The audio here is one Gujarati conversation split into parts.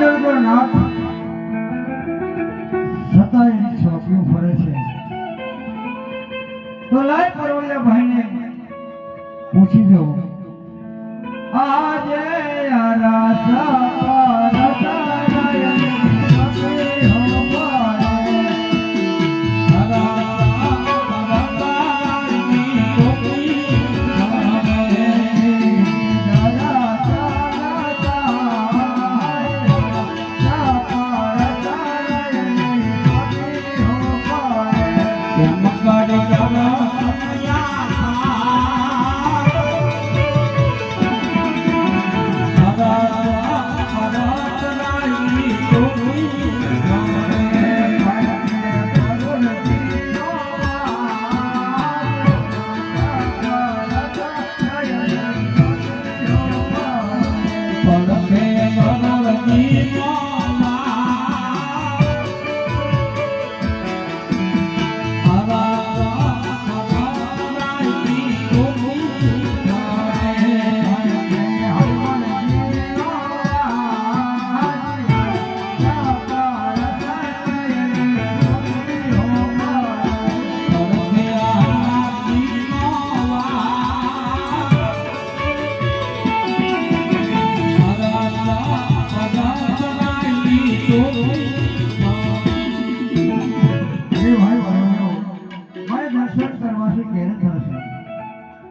નાથ સતાય છોકરીઓ ફરે છે તો લાય પરોળિયા ભાઈને પૂછી દઉં આજે આ રાસા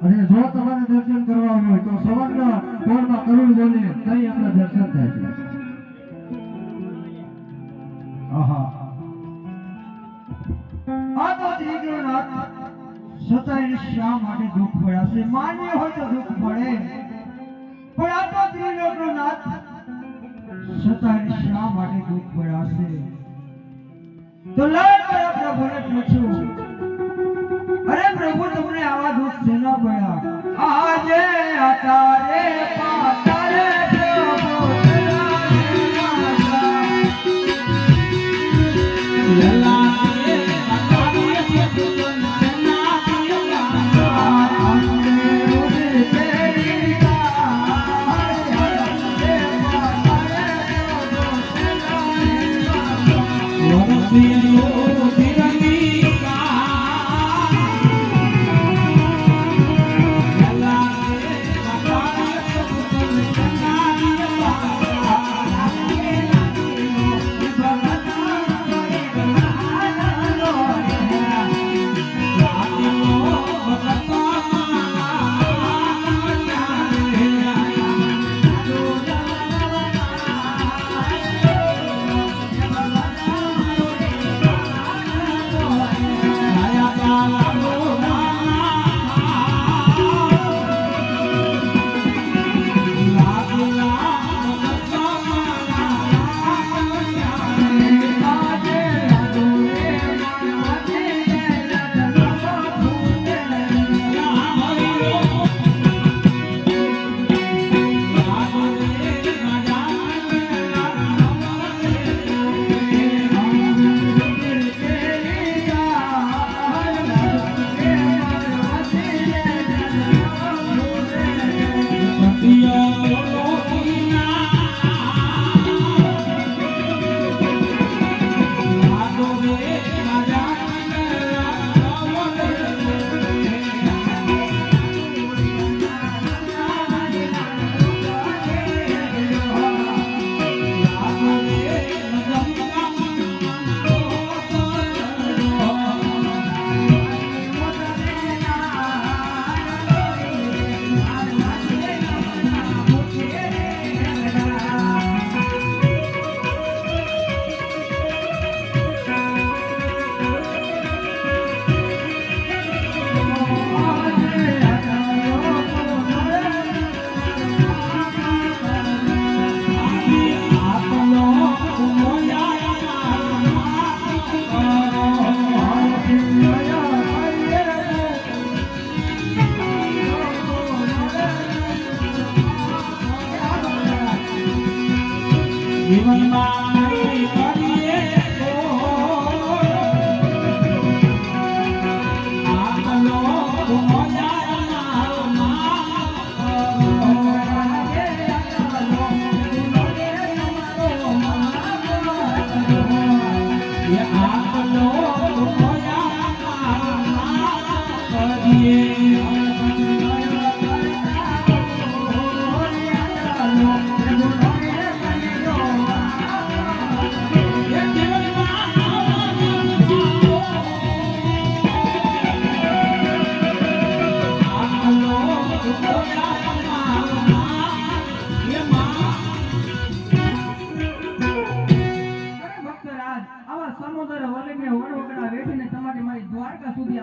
અને જો તમારે દર્શન કરવા હોય તો સવારના પોરમાં કરુણ બોલે તઈ આપણા દર્શન થાય છે. આહા આ તો ત્રિગુણનાથ સતાય શા માટે દુઃખ પડ્યા છે? માન્ય હોય તો દુઃખ પડે, પણ આ તો ત્રિલોકનાથ સતાય શા માટે દુઃખ પડ્યા છે? તો લાય પ્રભુને પૂછ્યું, અરે પ્રભુ તમને આવા દુઃખ શેના પડ્યા? આજે તારે પાતારે પ્રભુ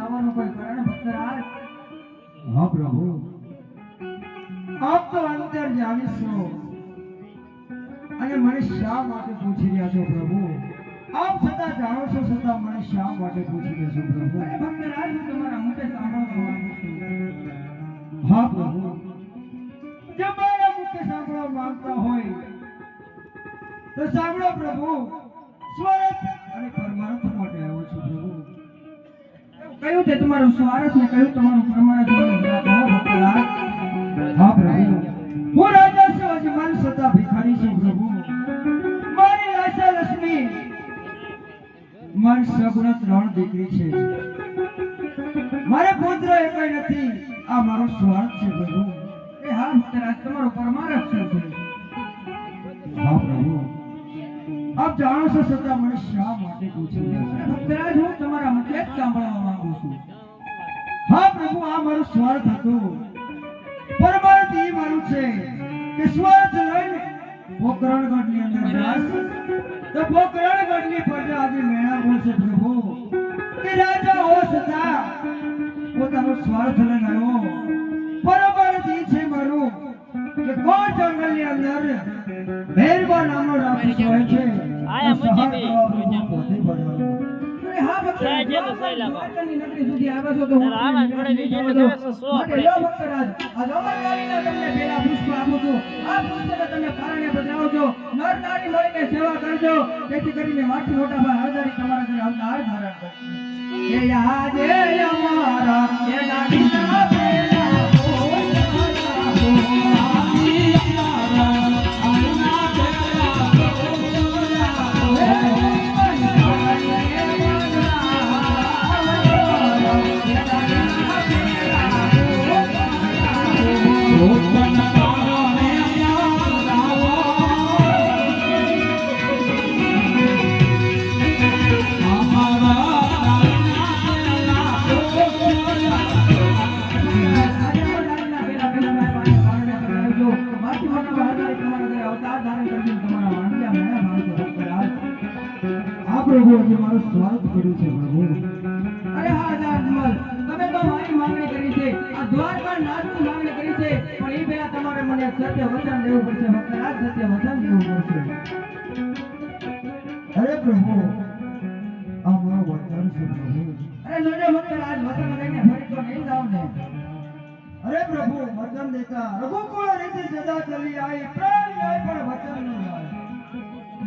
આવવાનું કોઈ કારણ ભક્તરાજ? હા પ્રભુ, આપ તો અંતર જાણી છો અને મને શા માટે પૂછી રહ્યા છો પ્રભુ? આપ છતાં જાણો છો છતાં મને શા માટે પૂછી રહ્યા છો પ્રભુ? અરે ભક્તરાજ, હું તમારા મુખે સાંભળવા માંગુ છું. હા પ્રભુ, જો મારા મુખે સાંભળવા માંગતા હોય તો સાંભળો પ્રભુ. સ્વરથ અને પરમાર્થ માટે આવ્યો છું પ્રભુ. કયું તે તમારું સ્વાર્થ ને કયું તમારું પ્રમાણ તમને જરા કહો ભક્તરાજ. હા પ્રભુ, હું રાજા છું, અજમાન છતાં ભિખારી છું પ્રભુ. મારી આશા લક્ષ્મી, મારી સગુણ 3 દીકરી છે. મારે પુત્ર એકેય નથી. આ મારો સ્વાર્થ છે પ્રભુ. એ હા ભક્તરાજ, તમારો પરમાર્થ શું છે? હા પ્રભુ, આપ જાણો છો છતાં મને શા માટે પૂછી રહ્યા છો? ભક્તરાજ, હું તમારા મુખે જ સાંભળવા માંગુ છું. હા પ્રભુ, આ મારું સ્વાર્થ હતું. પરમાર્થ એ મારું છે કે સ્વાર્થ લઈને પોકરણગઢની અંદર જાશ તો પોકરણગઢની પ્રજા આજે મેળા બોલશે પ્રભુ કે રાજા હો છતાં પોતાનો સ્વાર્થ લઈને આવ્યો. પરમાર્થ એ છે મારું કે કોઈ જંગલની અંદર ભેરબા નામનો રાક્ષસ હોય છે. આયા સહાર મુજબ કરવા પ્રભુ પોતે બનવાનો. અરે હા ભક્તરાજ, જય જય સૈલા બા. દ્વારકાની નગરી સુધી આવ્યા છો તો હું તારા આવા જોડે બીજે તમને તો દિવસે સો માટે લો ભક્તરાજ, આ જમણવારીના તમને પેલા પુષ્પ આપું છું. આ પુષ્પને તમે પારણે પધરાવજો, નર નારી મળીને સેવા કરજો, જેથી કરીને માથી મોટા ભાઈ હળદારી તમારા ઘરે આવતા હાર ધારણ કરશે. એ આજે અમારા એ નાનીના પેલા પ્રભુ આજે મારું સ્વાર્થ કર્યું છે પ્રભુ. અરે હા રાજમલ, તમે તો મારી માંગણી કરી છે, આ દ્વારકા નાથની માંગણી કરી છે, પણ એ પહેલા તમારે મને એક સત્ય વચન દેવું પડશે ભક્તરાજ, સત્ય વચન દેવું પડશે. અરે પ્રભુ, આ મારો વચન છે પ્રભુ. અરે જોજો ભક્તરાજ, વચન લઈને ફરી તો નહીં જાવ ને. અરે પ્રભુ, વચન દેતા રઘુકુળ રીતિ સદા ચલી આવી, પ્રાણ જાય પણ વચન ન જાય.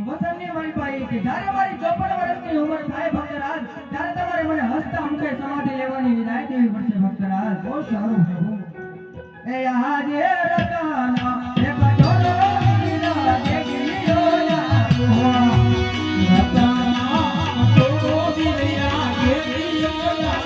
વચનની મારી પાસે છે, જ્યારે મારી 54 વર્ષની ઉંમર થાય ભક્તરાજ, ત્યારે તમારે મને હસતા મુખે સમાધિ લેવાની વિદાય દેવી પડશે ભક્તરાજ. બહુ સારું પ્રભુ. એ આજે રતના એ કટોરો વિના દેખીયો ના રતના તો વિના દેખીયો ના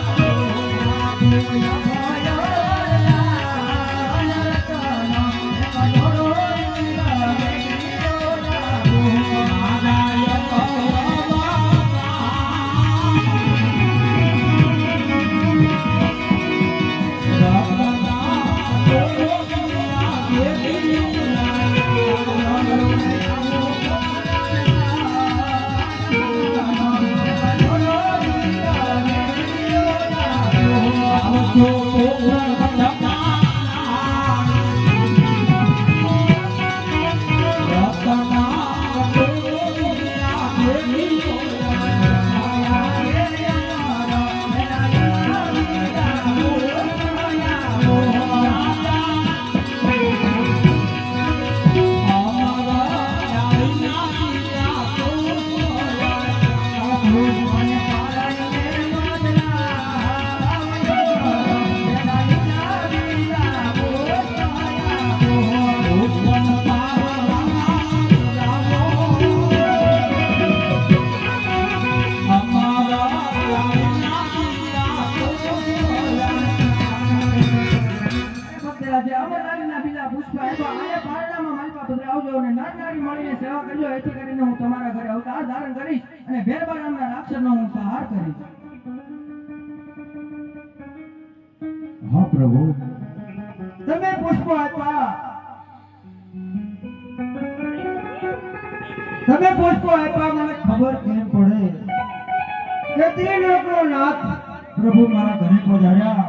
સેવા કરજો, એથી કરીને હું તમારા ઘરે અવતાર ધારણ કરીશ અને ભેરબા નામના રાક્ષસનો હું સંહાર કરીશ. હા પ્રભુ, તમે પુષ્પો આપ્યા, તમે પુષ્પો આપ્યા, મને ખબર કેમ પડે કે ત્રિલોકનો નાથ પ્રભુ મારા ઘરે પધાર્યા.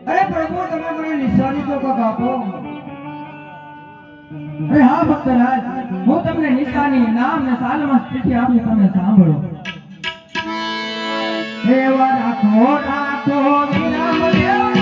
અરે પ્રભુ તમે મને નિશાની તો કાંઈક આપો. અરે હા ભક્તરાજ, હું તમને નિશાની, નામ ને સાલમાં ચિઠ્ઠી આપી, તમે સાંભળો. એવા રાખો રાખો વિરામ દેવનું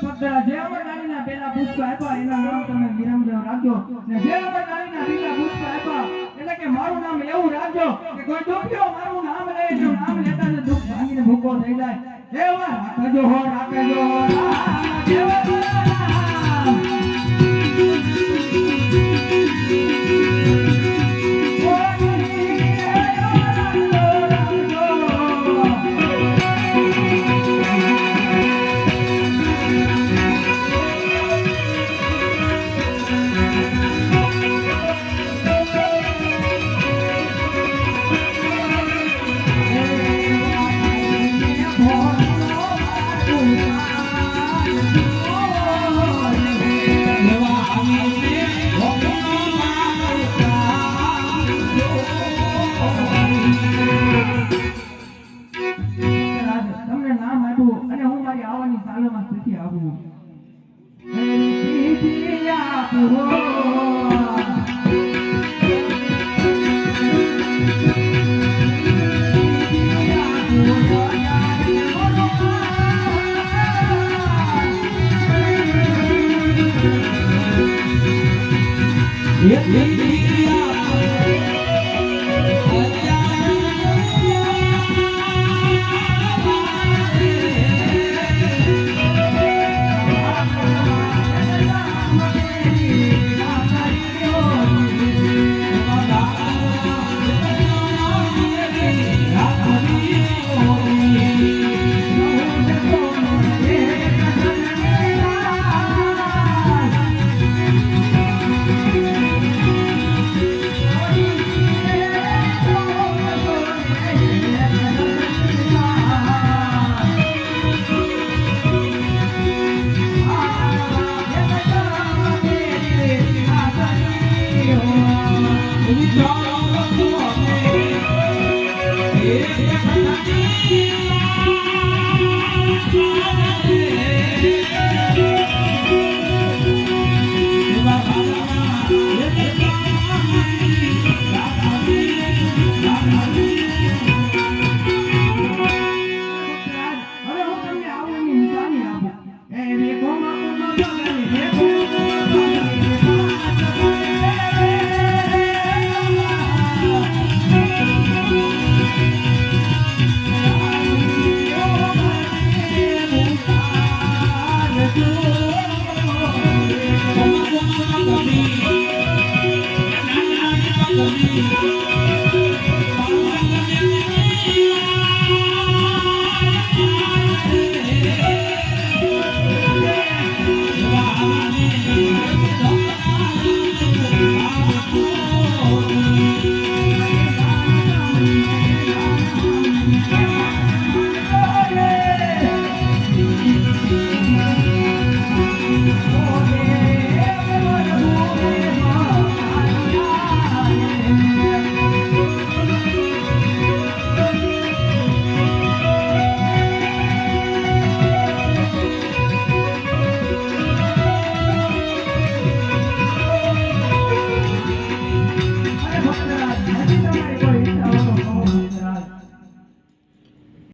ભક્તરાજ, જે અમરનાથના પહેલા પુષ્પ આપ્યા એના નામ તમે વિરમદેવ રાખજો, ને જે અમરનાથના બીજા પુષ્પ આપ્યા એટલે કે મારું નામ એવું રાખજો કે કોઈ દુખ્યો મારું નામ લે, જો નામ લેતા જ દુઃખ ભાંગીને ભૂકો થઈ જાય. એવા રાખજો હો, રાખજો હો, એવા રામ. તમને નામ આપ્યું અને હું મારી આવવાની સાલમાં સ્થિતિ આપું. ચિઠ્ઠી આપો. Thank you.